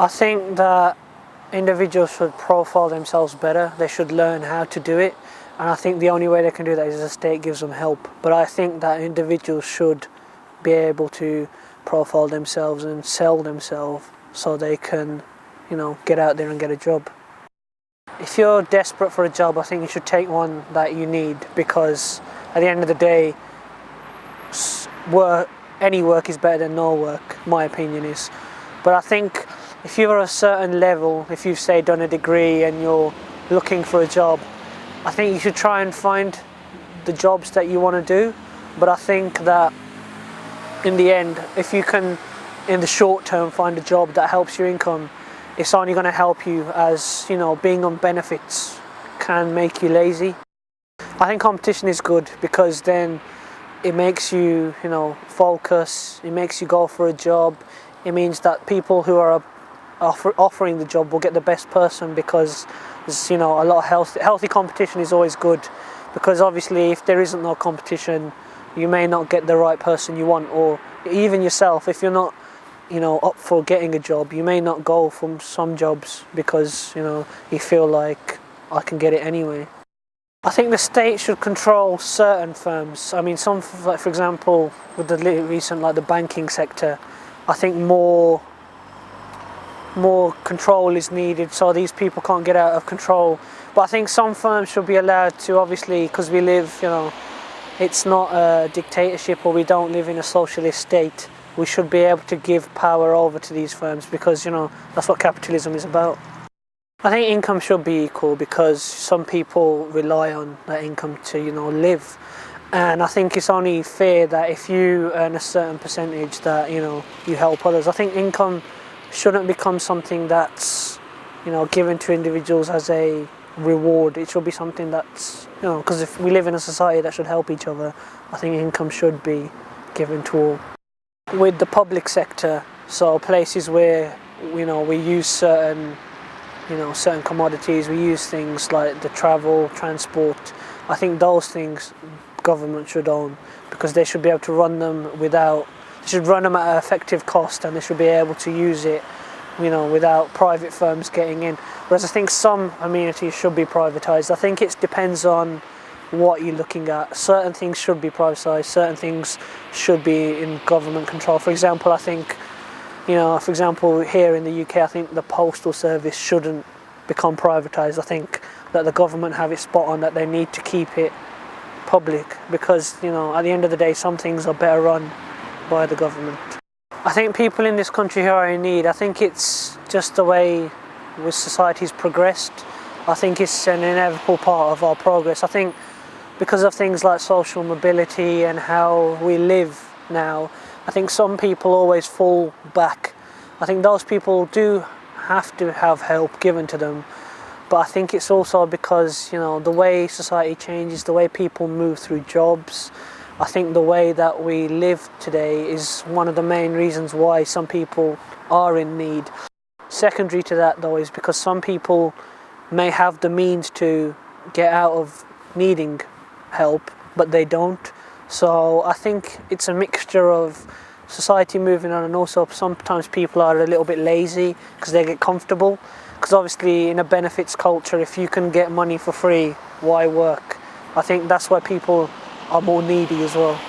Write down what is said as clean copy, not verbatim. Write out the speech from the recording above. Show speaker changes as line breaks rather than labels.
I think that individuals should profile themselves better. They should learn how to do it, and I think the only way they can do that is the state gives them help. But I think that individuals should be able to profile themselves and sell themselves so they can, get out there and get a job. If you're desperate for a job, I think you should take one that you need, because at the end of the day, any work is better than no work, my opinion is. But I think if you're at a certain level, if you've, say, done a degree and you're looking for a job, I think you should try and find the jobs that you want to do. But I think that in the end, if you can, in the short term, find a job that helps your income, it's only going to help you, as, being on benefits can make you lazy. I think competition is good, because then it makes you, focus, it makes you go for a job. It means that people who are offering the job will get the best person, because there's, a lot of healthy competition is always good, because obviously if there isn't no competition, you may not get the right person you want, or even yourself, if you're not up for getting a job, you may not go from some jobs because you feel like, I can get it anyway. I think the state should control certain firms. I mean, some, like for example, with the recent, like the banking sector, I think more control is needed, so these people can't get out of control. But I think some firms should be allowed to, obviously, because we live, it's not a dictatorship, or we don't live in a socialist state. We should be able to give power over to these firms, because that's what capitalism is about. I think income should be equal, because some people rely on that income to live, and I think it's only fair that if you earn a certain percentage that you help others. I think income shouldn't become something that's given to individuals as a reward. It should be something that's because if we live in a society that should help each other, I think income should be given to all. With the public sector, so places where we use certain commodities, we use things like the travel, transport, I think those things government should own, because they should be able to run them they should run them at an effective cost, and they should be able to use it without private firms getting in. Whereas I think some amenities should be privatised. I think it depends on what you're looking at. Certain things should be privatised, certain things should be in government control. For example, I think, here in the UK, I think the postal service shouldn't become privatised. I think that the government have it spot on, that they need to keep it public, because, at the end of the day, some things are better run by the government. I think people in this country who are in need, I think it's just the way with society's progressed. I think it's an inevitable part of our progress. I think because of things like social mobility and how we live now, I think some people always fall back. I think those people do have to have help given to them, but I think it's also because, the way society changes, the way people move through jobs, I think the way that we live today is one of the main reasons why some people are in need. Secondary to that, though, is because some people may have the means to get out of needing help, but they don't. So I think it's a mixture of society moving on, and also sometimes people are a little bit lazy because they get comfortable. Because obviously in a benefits culture, if you can get money for free, why work? I think that's why people are more needy as well.